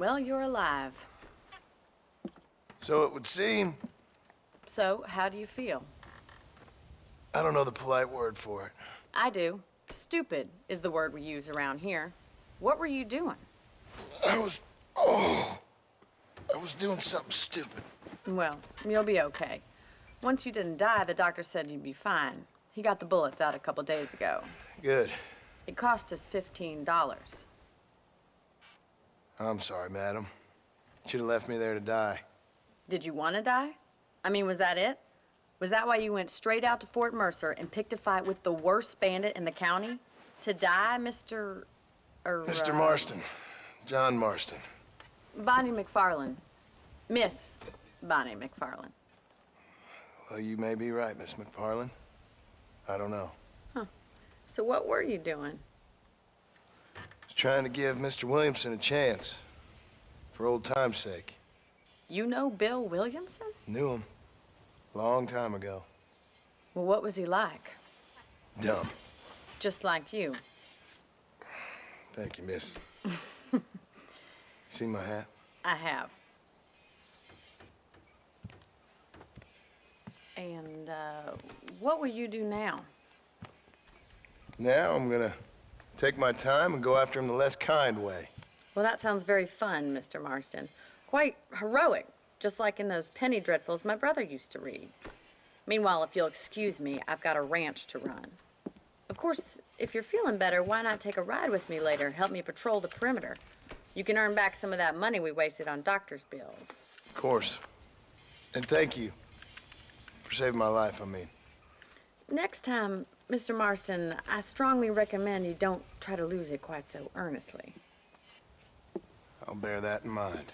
Well, you're alive. So it would seem. So, how do you feel? I don't know the polite word for it. I do. Stupid is the word we use around here. What were you doing? I was doing something stupid. Well, you'll be okay. Once you didn't die, the doctor said you'd be fine. He got the bullets out a couple days ago. Good. It cost us $15. I'm sorry, madam. Should have left me there to die. Did you want to die? I mean, was that it? Was that why you went straight out to Fort Mercer and picked a fight with the worst bandit in the county? To die, Mr. Mr. Marston. John Marston. Bonnie McFarland. Miss Bonnie McFarland. Well, you may be right, Miss McFarland. I don't know. Huh. So what were you doing? Was trying to give Mr. Williamson a chance. For old time's sake. You know Bill Williamson? Knew him. Long time ago. Well, what was he like? Dumb. Just like you. Thank you, miss. See my hat? I have. And, what will you do now? Now I'm gonna take my time and go after him the less kind way. Well, that sounds very fun, Mr. Marston. Quite heroic, just like in those penny dreadfuls my brother used to read. Meanwhile, if you'll excuse me, I've got a ranch to run. Of course, if you're feeling better, why not take a ride with me later? Help me patrol the perimeter. You can earn back some of that money we wasted on doctor's bills. Of course. And thank you for saving my life, I mean. Next time, Mr. Marston, I strongly recommend you don't try to lose it quite so earnestly. I'll bear that in mind.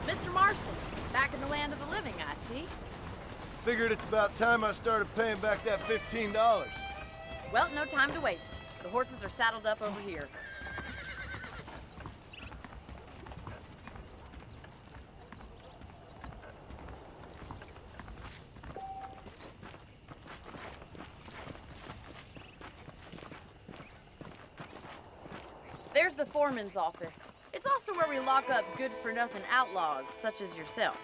Mr. Marston, back in the land of the living, I see. Figured it's about time I started paying back that $15. Well, no time to waste. The horses are saddled up over here. There's the foreman's office. It's also where we lock up good-for-nothing outlaws, such as yourself.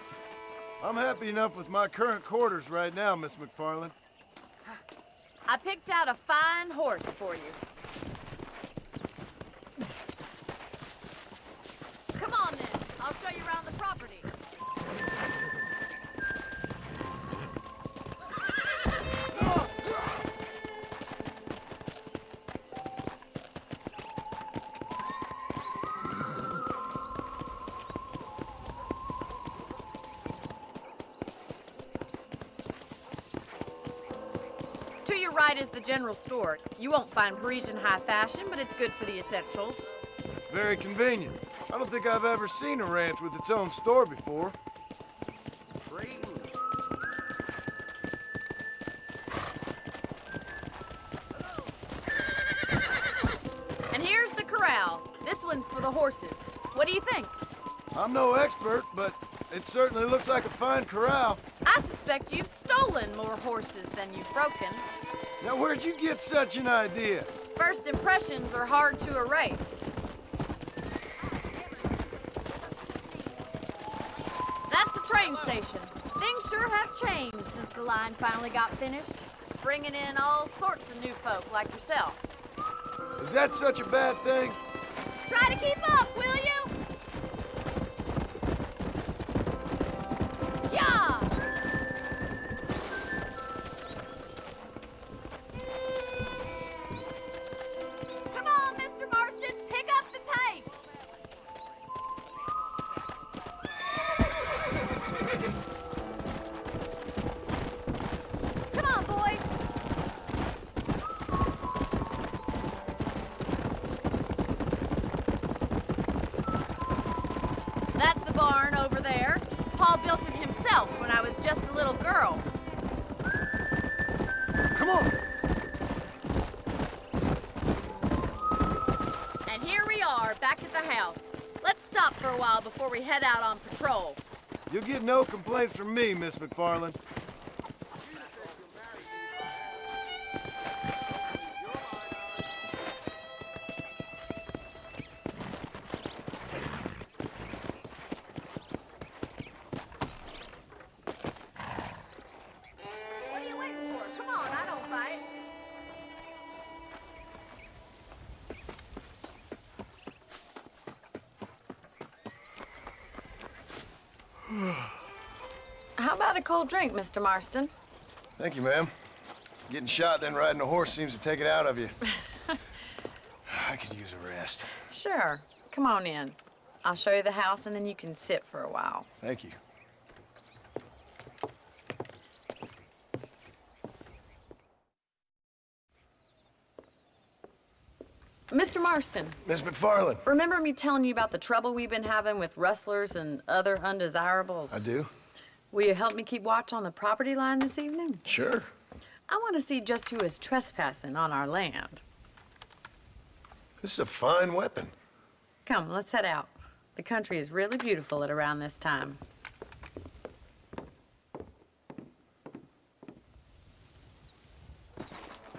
I'm happy enough with my current quarters right now, Miss McFarland. I picked out a fine horse for you. Come on, then. I'll show you around the property. To your right is the general store. You won't find Parisian high fashion, but it's good for the essentials. Very convenient. I don't think I've ever seen a ranch with its own store before. And here's the corral. This one's for the horses. What do you think? I'm no expert, but it certainly looks like a fine corral. I suspect you've stolen more horses than you've broken. Now, where'd you get such an idea? First impressions are hard to erase. That's the train station. Things sure have changed since the line finally got finished. Bringing in all sorts of new folk like yourself. Is that such a bad thing? Try to keep up, will you? Yeah! Come on, Mr. Marston, pick up the pace. Come on, boys. when I was just a little girl. Come on. And here we are, back at the house. Let's stop for a while before we head out on patrol. You'll get no complaints from me, Miss McFarland. What are you waiting for? Come on, I don't fight. How about a cold drink, Mr. Marston? Thank you, ma'am. Getting shot, then riding a horse seems to take it out of you. I could use a rest. Sure. Come on in. I'll show you the house, and then you can sit for a while. Thank you. Mr. Marston, Miss McFarland. remember me telling you about the trouble we've been having with rustlers and other undesirables? I do? Will you help me keep watch on the property line this evening? Sure. I want to see just who is trespassing on our land. This is a fine weapon. Come, let's head out. The country is really beautiful at around this time.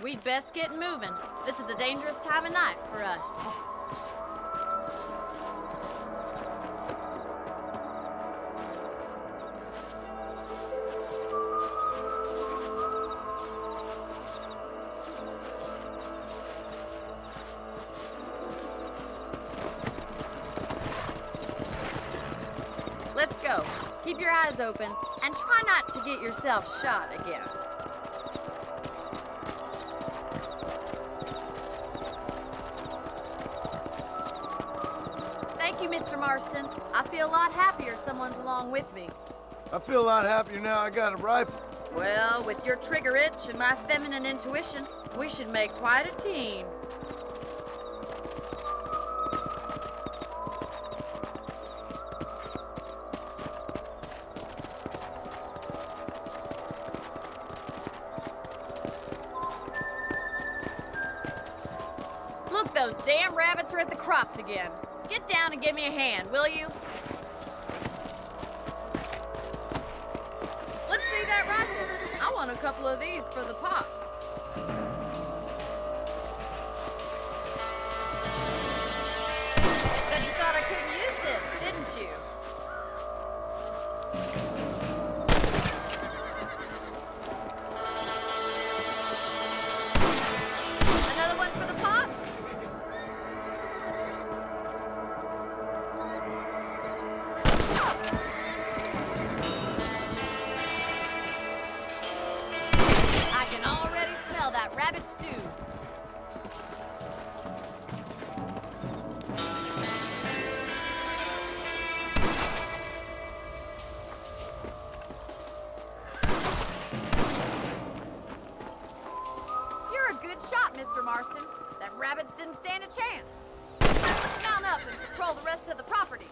We'd best get moving. This is a dangerous time of night for us. Let's go. Keep your eyes open and try not to get yourself shot again. Thank you, Mr. Marston. I feel a lot happier someone's along with me. I feel a lot happier now I got a rifle. Well, with your trigger itch and my feminine intuition, we should make quite a team. Look, those damn rabbits are at the crops again. Get down and give me a hand, will you? Let's see that rifle. I want a couple of these for the pot. Bet you thought I couldn't use this, didn't you? Another one for the pot? I can already smell that rabbit stew. You're a good shot, Mr. Marston. That rabbits didn't stand a chance. Let's mount up and patrol the rest of the property.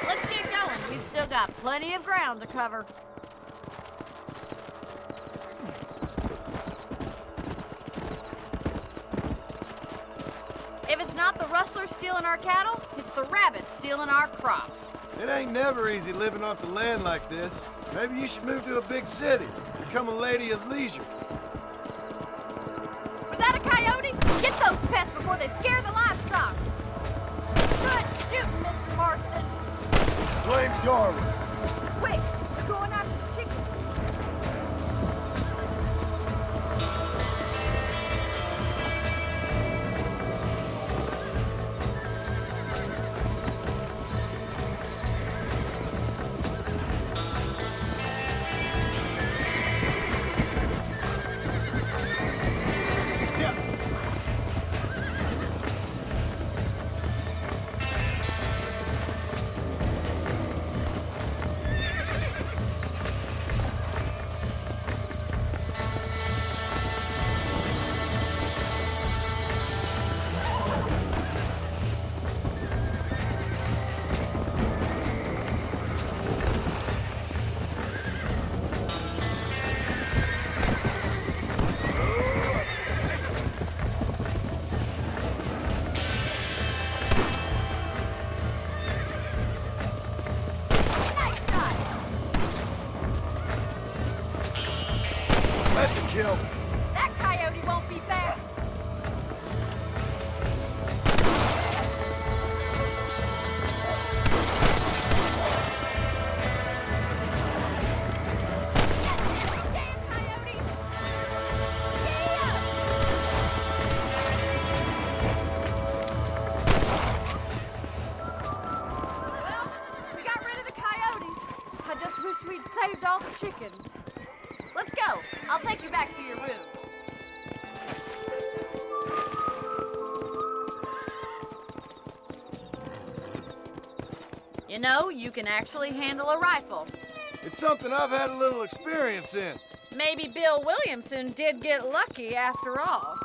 Let's get going. We've still got plenty of ground to cover. If it's not the rustlers stealing our cattle, it's the rabbits stealing our crops. It ain't never easy living off the land like this. Maybe you should move to a big city. Become a lady of leisure. Was that a coyote? Get those pests before they scare the livestock. Good shooting, Mr. Marston. Blame Darwin. Quick, we're going after the chickens. Yeah. You know, you can actually handle a rifle. It's something I've had a little experience in. Maybe Bill Williamson did get lucky after all.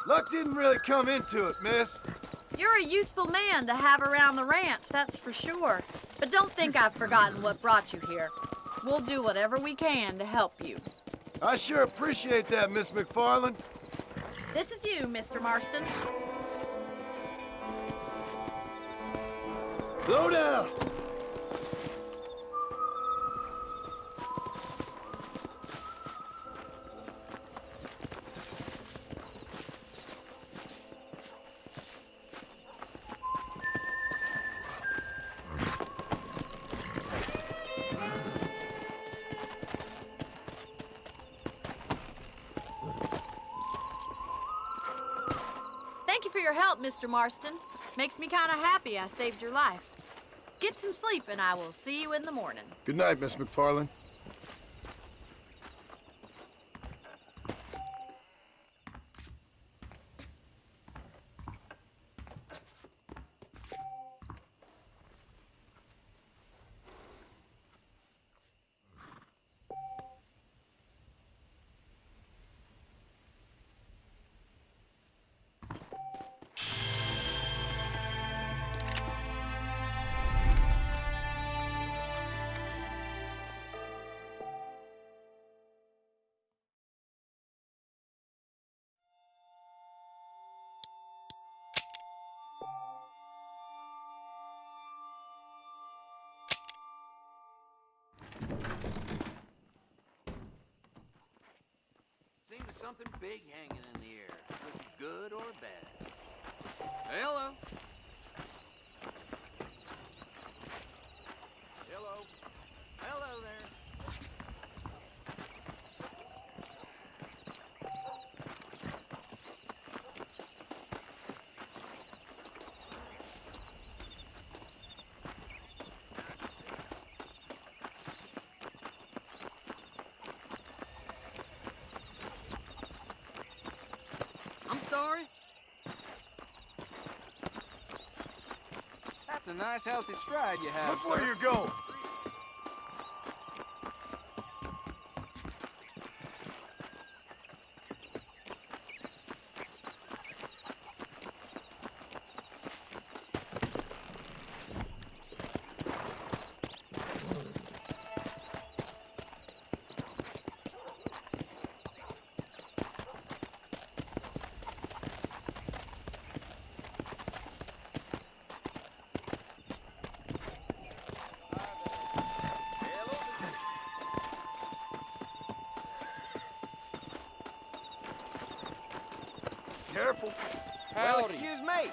Luck didn't really come into it, miss. You're a useful man to have around the ranch, that's for sure. But don't think I've forgotten what brought you here. We'll do whatever we can to help you. I sure appreciate that, Miss McFarland. This is you, Mr. Marston. Slow down. Thank you for your help, Mr. Marston. Makes me kind of happy I saved your life. Get some sleep and I will see you in the morning. Good night, Miss McFarland. Seems there's something big hanging in the air. Could be good or bad. Hello. Hello. Hello there. I'm sorry? That's a nice healthy stride you have, Look where sir. you're going. Careful. Well, excuse me.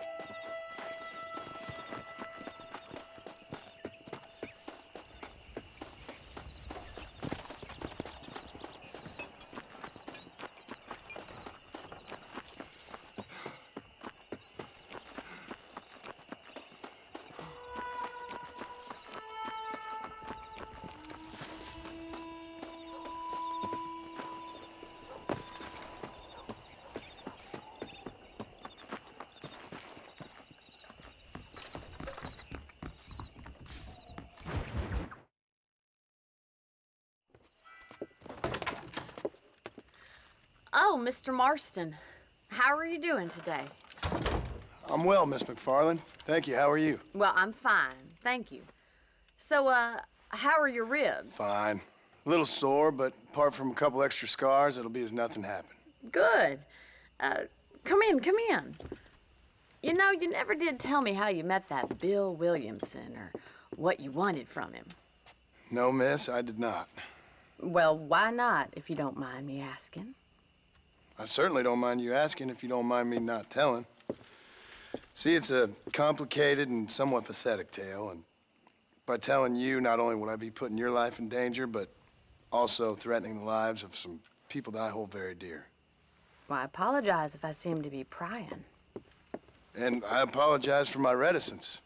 Oh, Mr. Marston. How are you doing today? I'm well, Miss McFarland. Thank you. How are you? Well, I'm fine. Thank you. So, how are your ribs? Fine. A little sore, but apart from a couple extra scars, it'll be as nothing happened. Good. Come in, come in. You know, you never did tell me how you met that Bill Williamson or what you wanted from him. No, miss, I did not. Well, why not, if you don't mind me asking? I certainly don't mind you asking if you don't mind me not telling. See, it's a complicated and somewhat pathetic tale, and by telling you, not only would I be putting your life in danger, but also threatening the lives of some people that I hold very dear. Well, I apologize if I seem to be prying. And I apologize for my reticence.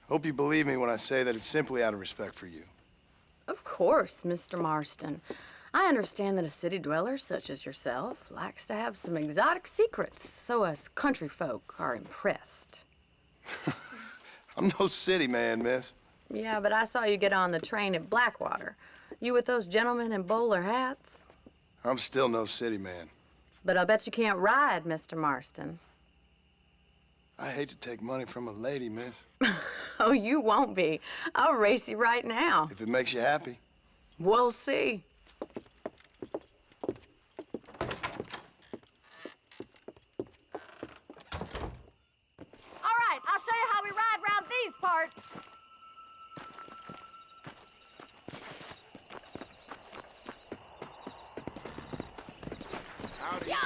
Hope you believe me when I say that it's simply out of respect for you. Of course, Mr. Marston. I understand that a city dweller such as yourself likes to have some exotic secrets, so us country folk are impressed. I'm no city man, miss. Yeah, but I saw you get on the train at Blackwater. You with those gentlemen in bowler hats? I'm still no city man. But I bet you can't ride, Mr. Marston. I hate to take money from a lady, miss. Oh, you won't be. I'll race you right now. If it makes you happy. We'll see. All right, I'll show you how we ride round these parts. Howdy. Yeah!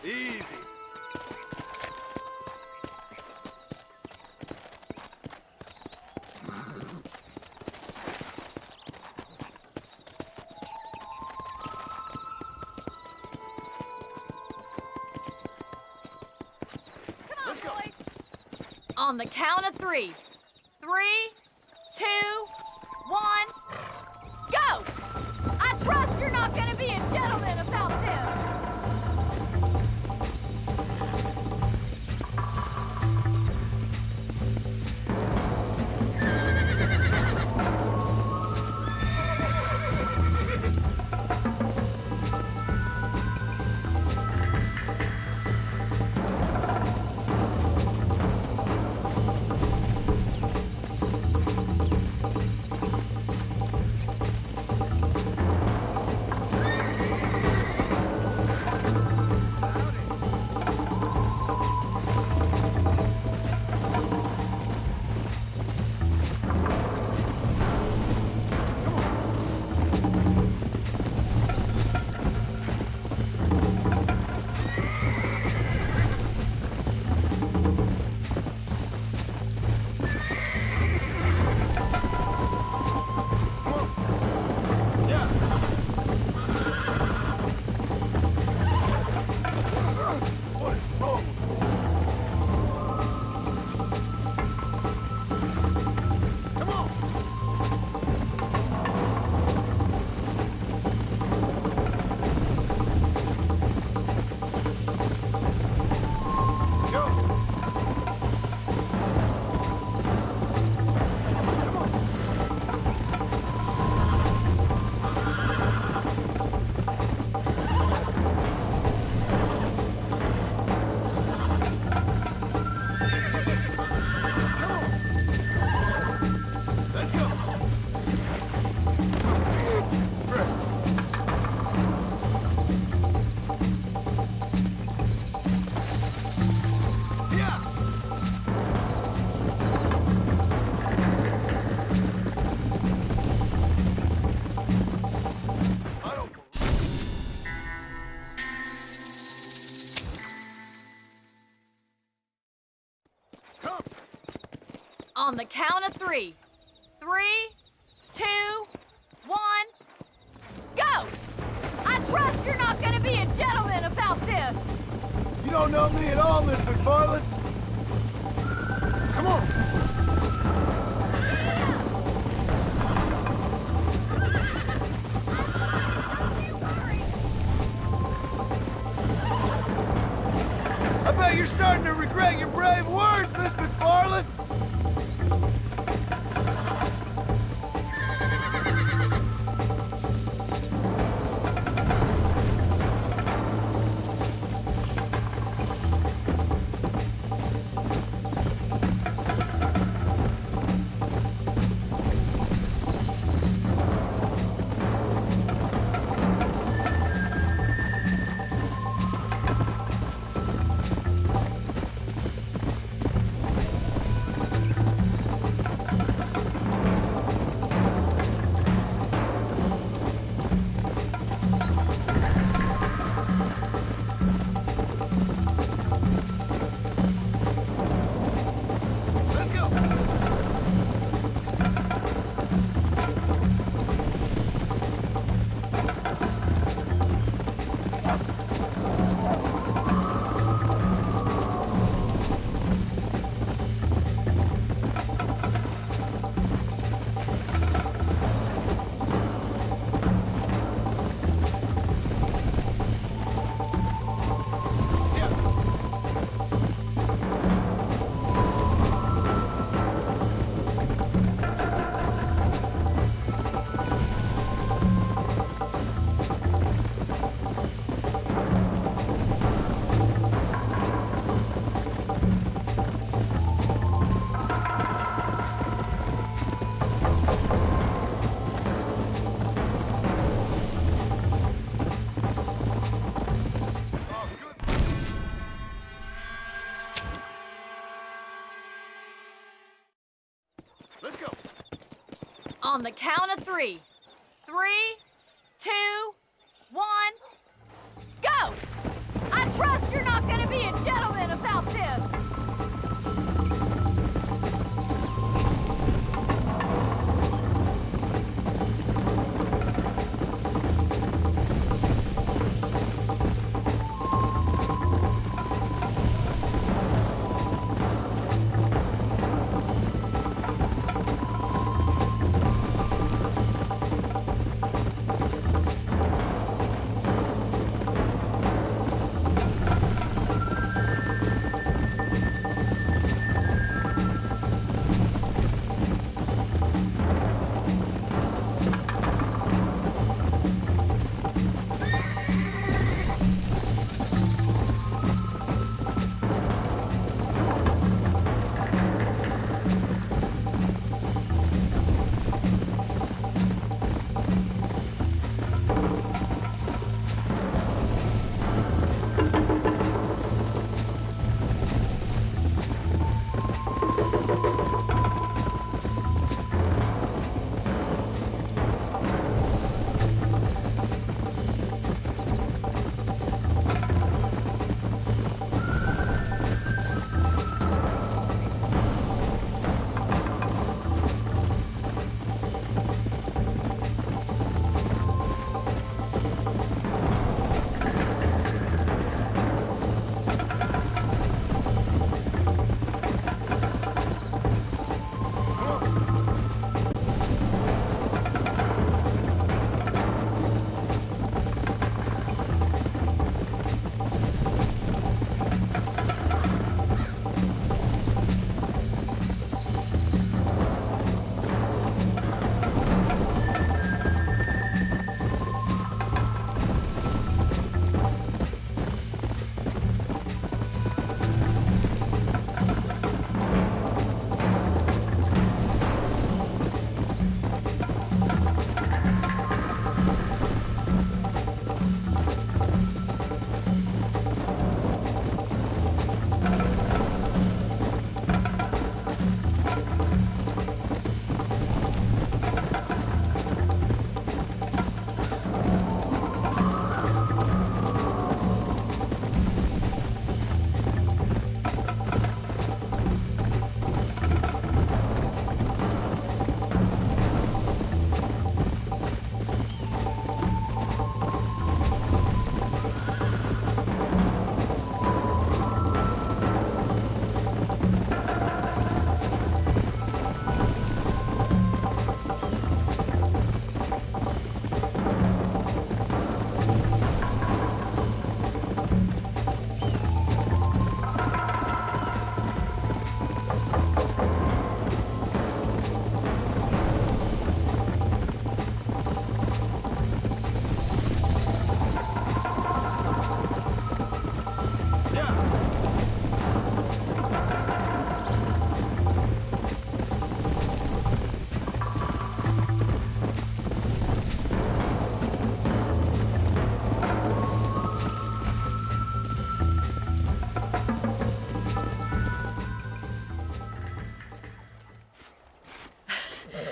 Easy. Let's go. On the count of 3. 3, 2, 1, go! I trust you're not gonna be a gentleman about this. On the count of 3. 3, 2, 1, go! I trust you're not gonna be a gentleman about this. You don't know me at all, Miss McFarland. Come on. I bet you're starting to regret your brave words, Miss McFarland. On the count of 3. 3, 2, 1, go! I trust you're not gonna be a gentleman about this.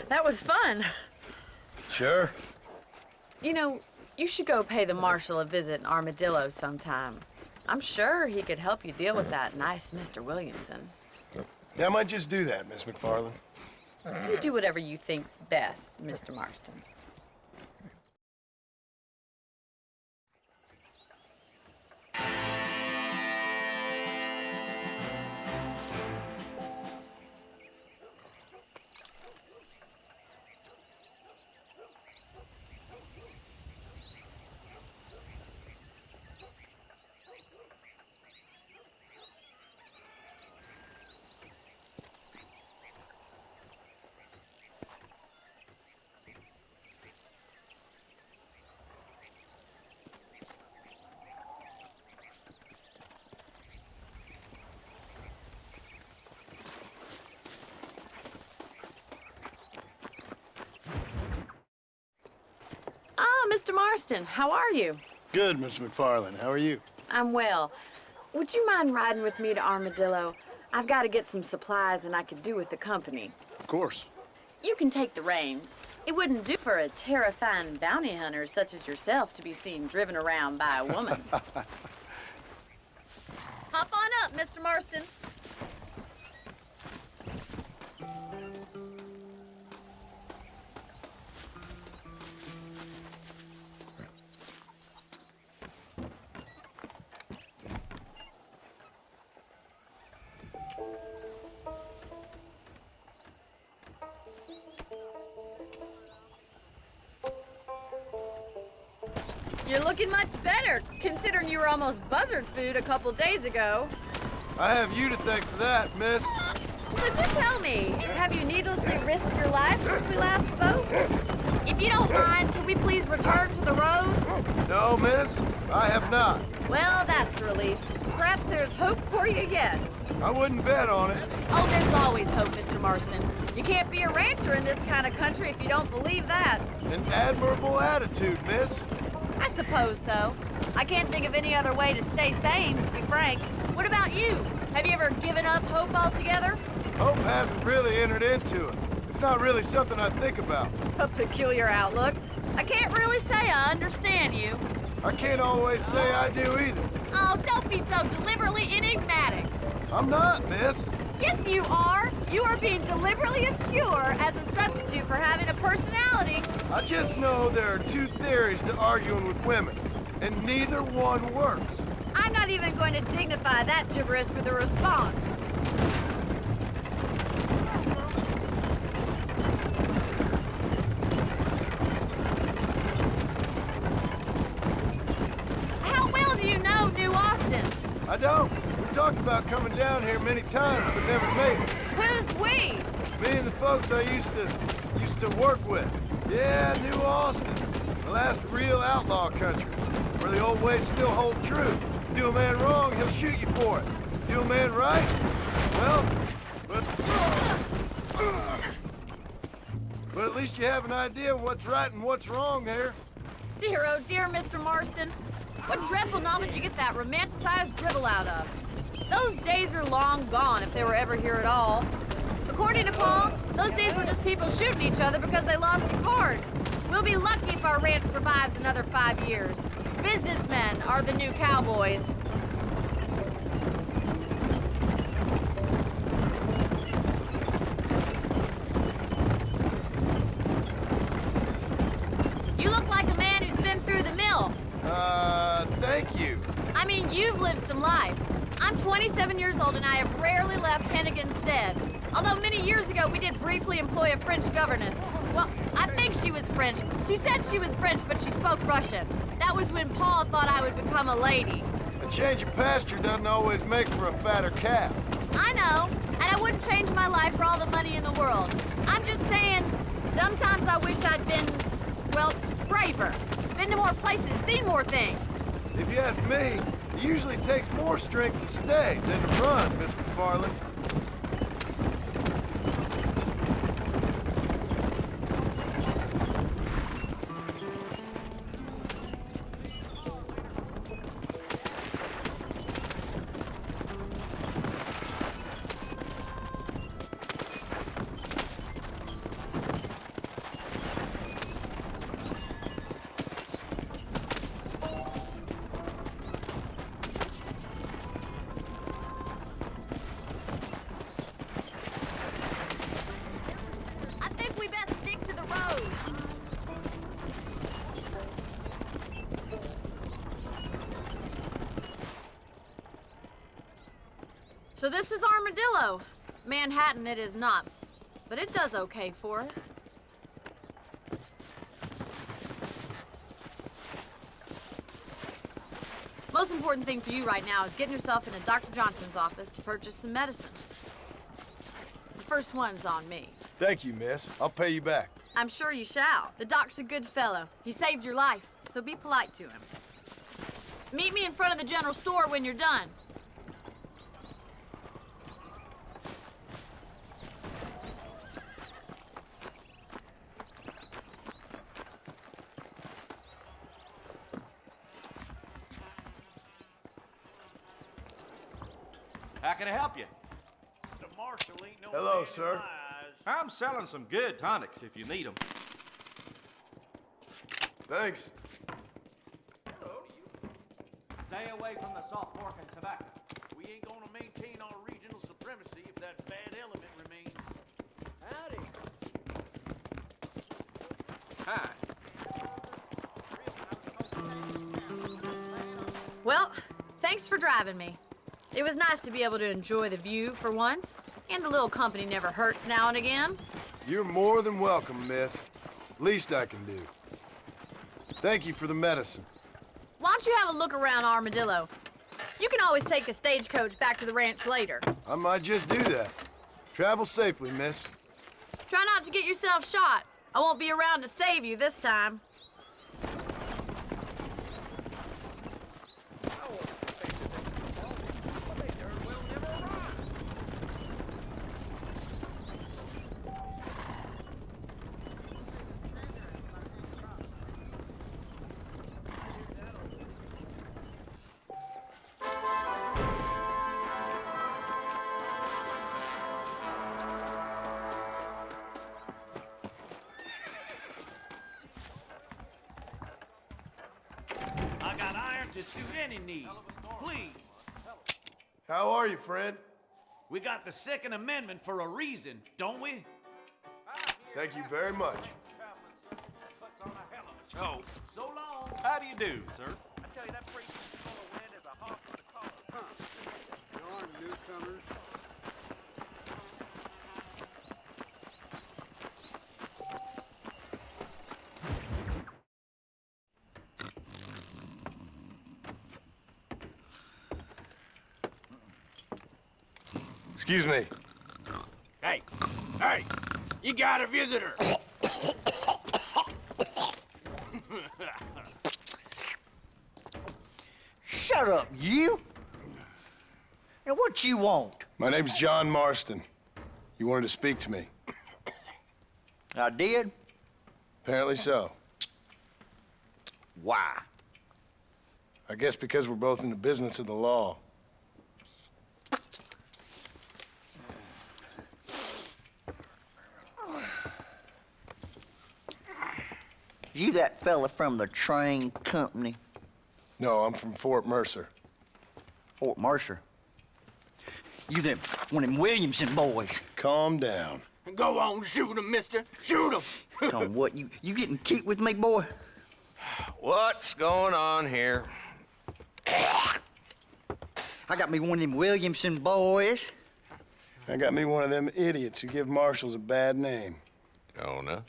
That was fun. Sure. You know, you should go pay the marshal a visit in Armadillo sometime. I'm sure he could help you deal with that nice Mr. Williamson. Yeah, I might just do that, Miss McFarland. You do whatever you think's best, Mr. Marston. Mr. Marston, how are you? Good, Miss McFarland. How are you? I'm well. Would you mind riding with me to Armadillo? I've got to get some supplies and I could do with the company. Of course. You can take the reins. It wouldn't do for a terrifying bounty hunter such as yourself to be seen driven around by a woman. Hop on up, Mr. Marston. You're looking much better, considering you were almost buzzard food a couple days ago. I have you to thank for that, miss. So do tell me, have you needlessly risked your life since we last spoke? If you don't mind, can we please return to the road? No, miss, I have not. Well, that's a relief. Perhaps there's hope for you yet. I wouldn't bet on it. Oh, there's always hope, Mr. Marston. You can't be a rancher in this kind of country if you don't believe that. An admirable attitude, miss. I suppose so. I can't think of any other way to stay sane, to be frank. What about you? Have you ever given up hope altogether? Hope hasn't really entered into it. It's not really something I think about. A peculiar outlook. I can't really say I understand you. I can't always say I do either. Oh, don't be so deliberately enigmatic. I'm not, miss. Yes, you are. You are being deliberately obscure as a substitute for having a personality. I just know there are two theories to arguing with women, and neither one works. I'm not even going to dignify that gibberish with a response. How well do you know New Austin? I don't. We talked about coming down here many times, but never made it. Who's we? Me and the folks I used to work with. Yeah, New Austin. The last real outlaw country, where the old ways still hold true. Do a man wrong, he'll shoot you for it. Do a man right, well, but at least you have an idea of what's right and what's wrong there. Dear, oh dear, Mr. Marston. What dreadful novel did you get that romanticized dribble out of? Those days are long gone, if they were ever here at all. According to Paul, those days were just people shooting each other because they lost at cards. We'll be lucky if our ranch survives another 5 years. Businessmen are the new cowboys. You look like a man who's been through the mill. Thank you. I mean, you've lived some life. I'm 27 years old and I have rarely left Hennigan's stead. Although many years ago we did briefly employ a French governess. Well, I think she was French. She said she was French, but she spoke Russian. That was when Paul thought I would become a lady. A change of pasture doesn't always make for a fatter calf. I know, and I wouldn't change my life for all the money in the world. I'm just saying, sometimes I wish I'd been, well, braver. Been to more places, seen more things. If you ask me, it usually takes more strength to stay than to run, Miss McFarland. I think we best stick to the road. So this is Armadillo. Manhattan it is not, but it does okay for us. Most important thing for you right now is getting yourself into Dr. Johnson's office to purchase some medicine. The first one's on me. Thank you, miss. I'll pay you back. I'm sure you shall. The doc's a good fellow. He saved your life, so be polite to him. Meet me in front of the general store when you're done. How can I help you? The marshal ain't no Hello, man sir. in my eyes. I'm selling some good tonics if you need them. Thanks. Stay away from the soft pork and tobacco. We ain't gonna maintain our regional supremacy if that bad element remains. Howdy. Hi. Well, thanks for driving me. It was nice to be able to enjoy the view for once, and a little company never hurts now and again. You're more than welcome, miss. Least I can do. Thank you for the medicine. Why don't you have a look around Armadillo? You can always take a stagecoach back to the ranch later. I might just do that. Travel safely, miss. Try not to get yourself shot. I won't be around to save you this time. I got iron to suit any need. Please. How are you, friend? We got the Second Amendment for a reason, don't we? Thank you very much. Oh, so long. How do you do, sir? I tell you, that freight is gonna win as a hawk with a collar. Darn newcomers. Excuse me. Hey, hey, you got a visitor. Shut up, you! Now, what you want? My name's John Marston. You wanted to speak to me. I did? Apparently so. Why? I guess because we're both in the business of the law. You that fella from the train company, No, I'm from Fort Mercer. Fort Mercer? You them, one of them Williamson boys. Calm down. Go on, shoot him, mister. Shoot him. Come on, what, you getting kicked with me, boy? What's going on here? I got me one of them Williamson boys. I got me one of them idiots who give marshals a bad name. Jonah,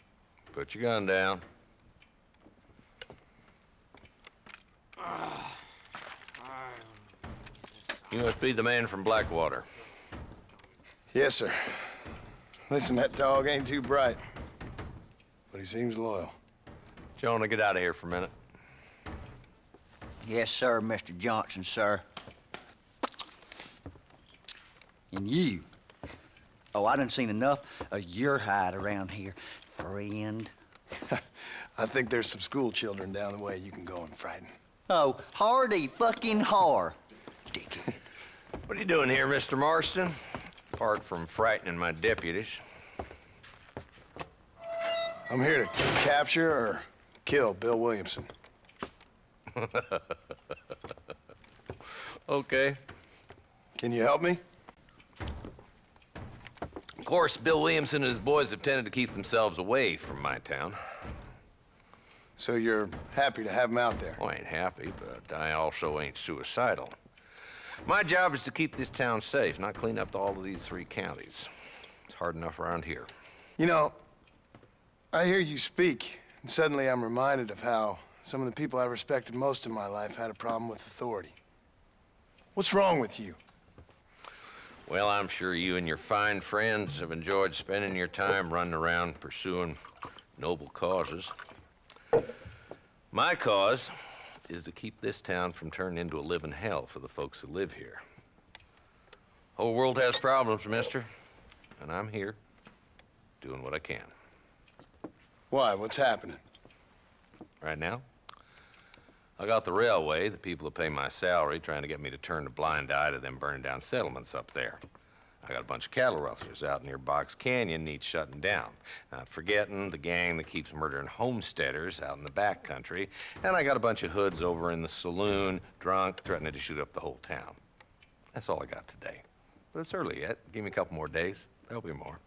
put your gun down. You must be the man from Blackwater. Yes, sir. Listen, that dog ain't too bright, but he seems loyal. Jonah, get out of here for a minute. Yes, sir, Mr. Johnson, sir. And you. Oh, I done seen enough of your hide around here, friend. I think there's some school children down the way you can go and frighten. Oh, hardy fucking har. Dickhead. What are you doing here, Mr. Marston? Apart from frightening my deputies. I'm here to capture or kill Bill Williamson. Okay. Can you help me? Of course, Bill Williamson and his boys have tended to keep themselves away from my town. So you're happy to have him out there? Well, I ain't happy, but I also ain't suicidal. My job is to keep this town safe, not clean up all of these 3 counties. It's hard enough around here. You know, I hear you speak, and suddenly I'm reminded of how some of the people I respected most in my life had a problem with authority. What's wrong with you? Well, I'm sure you and your fine friends have enjoyed spending your time running around pursuing noble causes. My cause is to keep this town from turning into a living hell for the folks who live here. Whole world has problems, mister, and I'm here doing what I can. Why? What's happening? Right now, I got the railway, the people who pay my salary, trying to get me to turn a blind eye to them burning down settlements up there. I got a bunch of cattle rustlers out near Box Canyon needs shutting down. Not forgetting the gang that keeps murdering homesteaders out in the back country. And I got a bunch of hoods over in the saloon, drunk, threatening to shoot up the whole town. That's all I got today. But it's early yet. Give me a couple more days. There'll be more.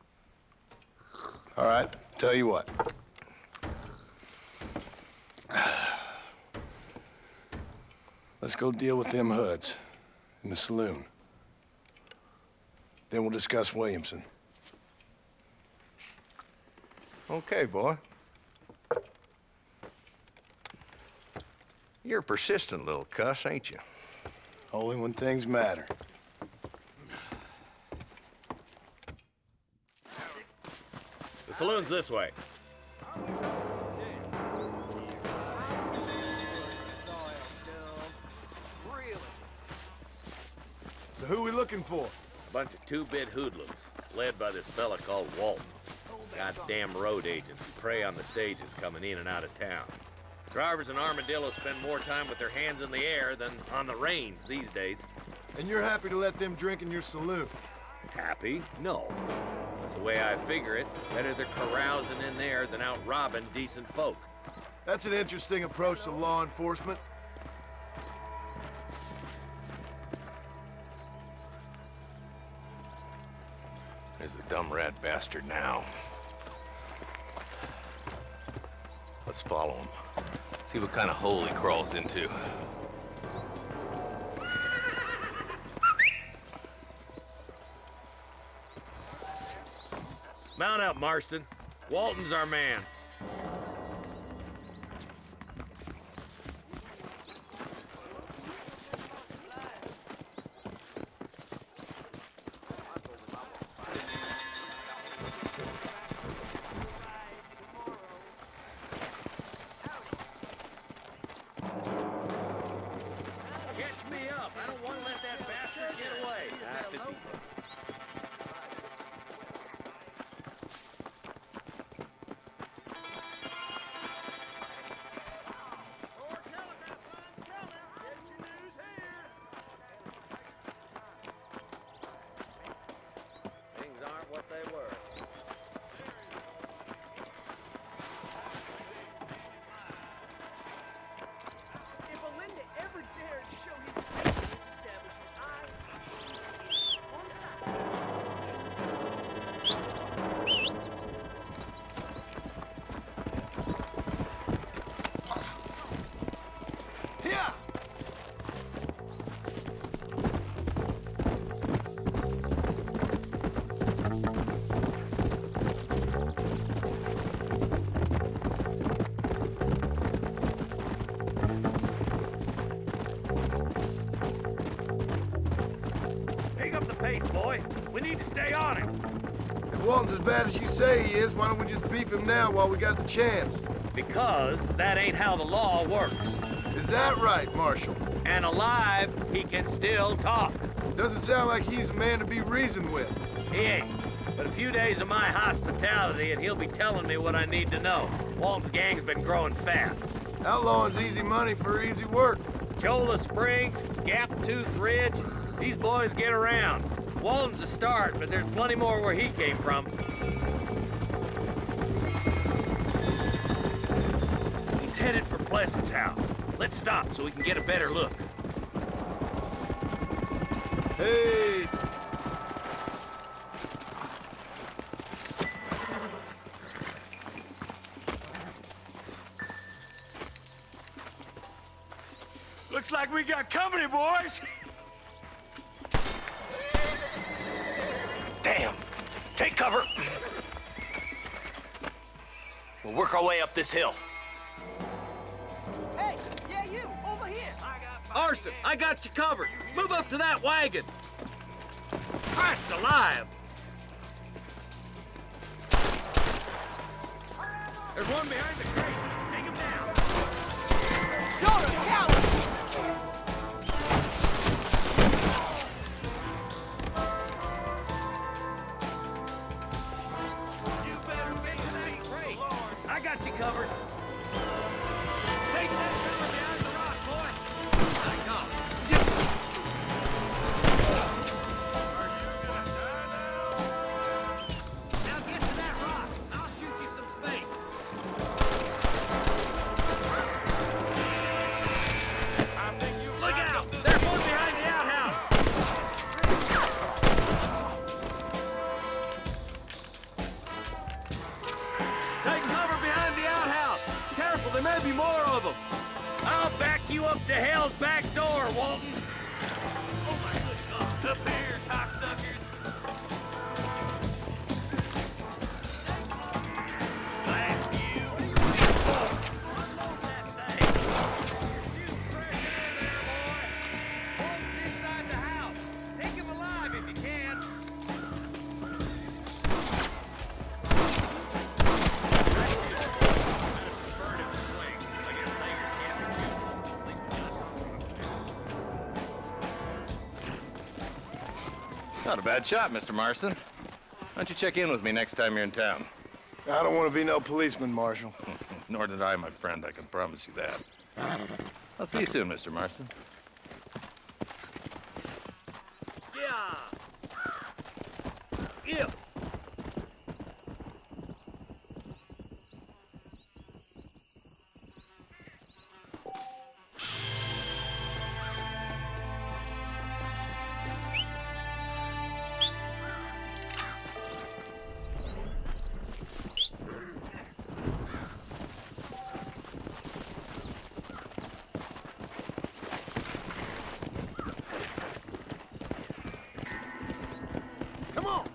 All right, tell you what. Let's go deal with them hoods in the saloon. Then we'll discuss Williamson. Okay, boy. You're a persistent little cuss, ain't you? Only when things matter. The saloon's this way. So who we looking for? Bunch of two-bit hoodlums, led by this fella called Walton. Goddamn road agents who prey on the stages coming in and out of town. Drivers and armadillos spend more time with their hands in the air than on the reins these days. And you're happy to let them drink in your saloon? Happy? No. The way I figure it, better they're carousing in there than out robbing decent folk. That's an interesting approach to law enforcement. There's the dumb rat bastard now. Let's follow him. See what kind of hole he crawls into. Mount up, Marston. Walton's our man. Catch me up. I don't want to let that bastard get away. That's easy. Things aren't what they were. If Olinda ever dared show his face in this establishment, I on side. Yeah! Pick up the pace, boy. We need to stay on him. If Walton's as bad as you say he is, why don't we just beef him now while we got the chance? Because that ain't how the law works. Is that right, Marshal? And alive, he can still talk. Doesn't sound like he's a man to be reasoned with. He ain't. But a few days of my hospitality and he'll be telling me what I need to know. Walton's gang's been growing fast. Outlawing's easy money for easy work. Cholla Springs, Gap Tooth Ridge, these boys get around. Walton's a start, but there's plenty more where he came from. He's headed for Pleasant's house. Let's stop so we can get a better look. Hey! Looks like we got company, boys. Damn! Take cover! We'll work our way up this hill. Hey, yeah, you, over here. Arston, I got you covered. Move up to that wagon. Christ alive! There's one behind the crate. Take him down. Shoulder, coward! You better be to that crate. I got you covered. Take that fella behind the rock, boy. I got him. you up to hell's back door, Walton. Oh my good God. Up here, cocksuckers. Blast you. Unload that thing. You fresh air there, boy. Walton's inside the house. Take him alive if you can. Not a bad shot, Mr. Marston. Why don't you check in with me next time you're in town? I don't want to be no policeman, Marshal. Nor did I, my friend. I can promise you that. I'll see you soon, Mr. Marston. Yeah. Yeah. Come on!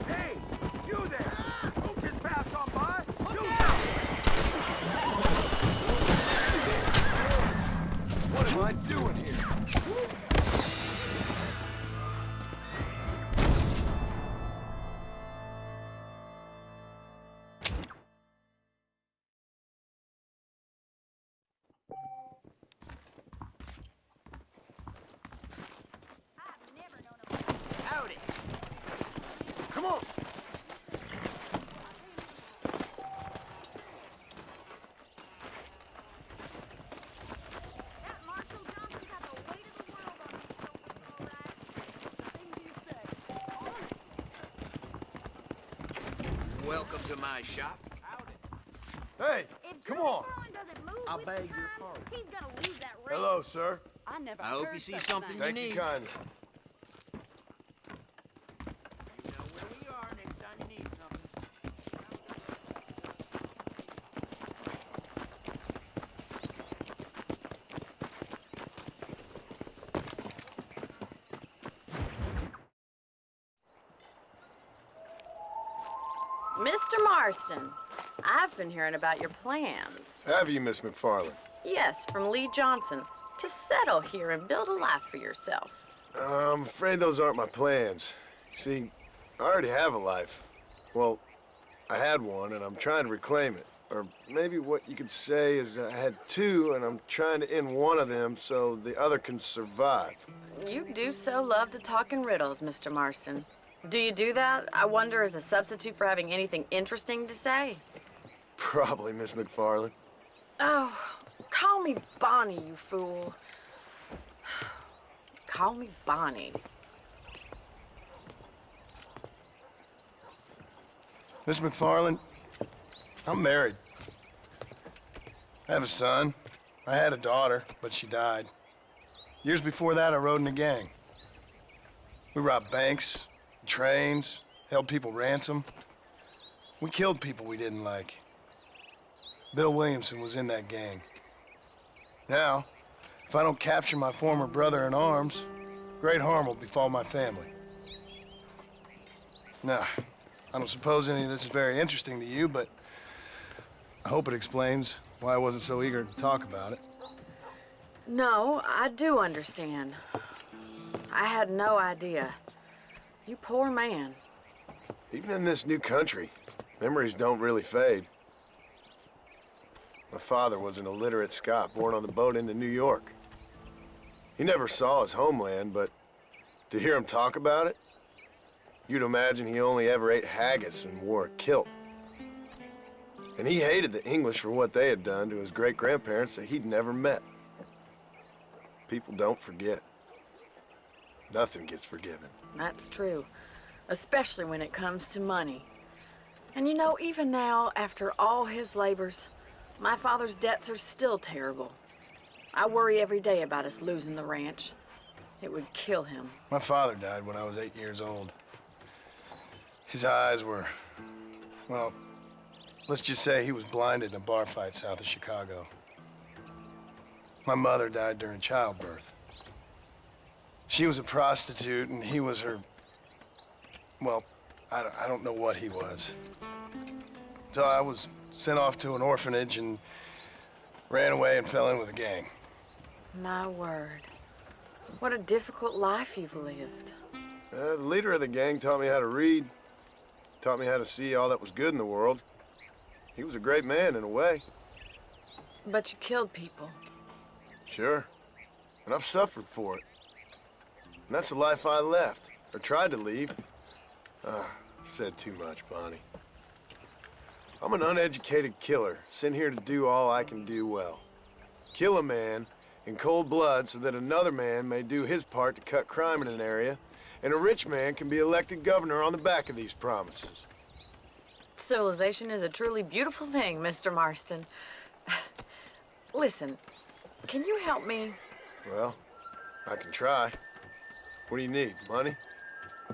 Hey, you there! Don't just pass on by! What am I doing here? Howdy! Come on! That Marshall Johnson's got the weight of the world on his shoulders, all right. Things you say. Welcome to my shop. Hey, If come Jimmy on! Garland doesn't move I'll with beg the your times, pardon. he's gonna lose that race. Hello, sir. I never I hope heard you see such a something thing. you Thank you need. kindly. You know where we are next time you need something. Mr. Marston, I've been hearing about your plans. Have you, Miss McFarland? Yes, from Lee Johnson, to settle here and build a life for yourself. I'm afraid those aren't my plans. See, I already have a life. Well, I had one, and I'm trying to reclaim it. Or maybe what you could say is I had two, and I'm trying to end one of them so the other can survive. You do so love to talk in riddles, Mr. Marston. Do you do that, I wonder, as a substitute for having anything interesting to say? Probably, Miss McFarland. Oh, call me Bonnie, you fool. Call me Bonnie. Miss McFarland, I'm married. I have a son. I had a daughter, but she died. Years before that, I rode in a gang. We robbed banks, trains, held people ransom. We killed people we didn't like. Bill Williamson was in that gang. Now, if I don't capture my former brother in arms, great harm will befall my family. Now, I don't suppose any of this is very interesting to you, but I hope it explains why I wasn't so eager to talk about it. No, I do understand. I had no idea. You poor man. Even in this new country, memories don't really fade. My father was an illiterate Scot born on the boat into New York. He never saw his homeland, but to hear him talk about it, you'd imagine he only ever ate haggis and wore a kilt. And he hated the English for what they had done to his great-grandparents that he'd never met. People don't forget. Nothing gets forgiven. That's true, especially when it comes to money. And you know, even now, after all his labors, my father's debts are still terrible. I worry every day about us losing the ranch. It would kill him. My father died when I was 8 years old. His eyes were, well, let's just say he was blinded in a bar fight south of Chicago. My mother died during childbirth. She was a prostitute and he was her, well, I don't know what he was. So I was sent off to an orphanage and ran away and fell in with a gang. My word. What a difficult life you've lived. The leader of the gang taught me how to read, taught me how to see all that was good in the world. He was a great man in a way. But you killed people. Sure. And I've suffered for it. And that's the life I left, or tried to leave. Said too much, Bonnie. I'm an uneducated killer, sent here to do all I can do well. Kill a man in cold blood so that another man may do his part to cut crime in an area, and a rich man can be elected governor on the back of these promises. Civilization is a truly beautiful thing, Mr. Marston. Listen, can you help me? Well, I can try. What do you need, money?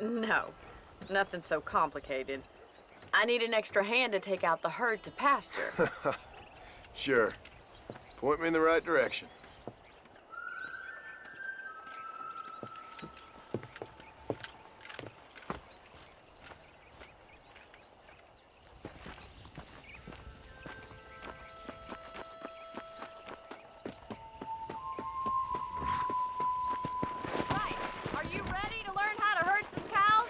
No, nothing so complicated. I need an extra hand to take out the herd to pasture. Sure. Point me in the right direction. Right. Are you ready to learn how to herd some cows?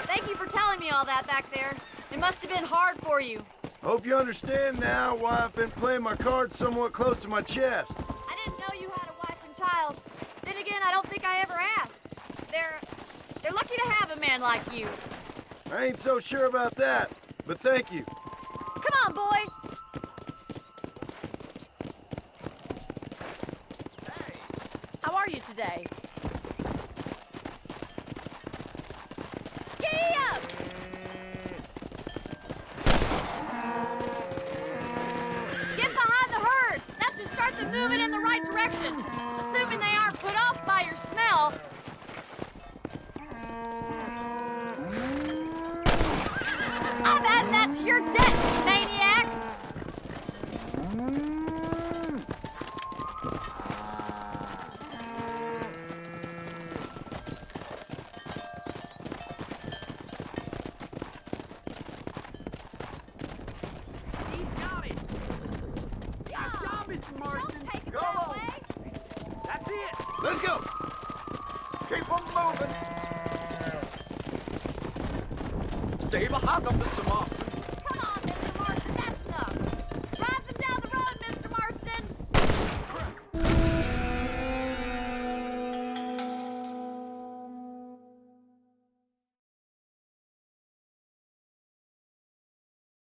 Thank you for telling me all that back there. It must have been hard for you. Hope you understand now why I've been playing my cards somewhat close to my chest. I didn't know you had a wife and child. Then again, I don't think I ever asked. They're lucky to have a man like you. I ain't so sure about that, but thank you. Come on, boy. How are you today? Giddy up! Get behind the herd. That should start them moving in the right direction. Assuming they aren't put off by your smell. I've added that to your debt, maniac! He's got it. Nice job, Mr. Marston. Don't take it Go that on. way. That's it. Let's go. Keep on moving. Stay behind them, Mr. Marston.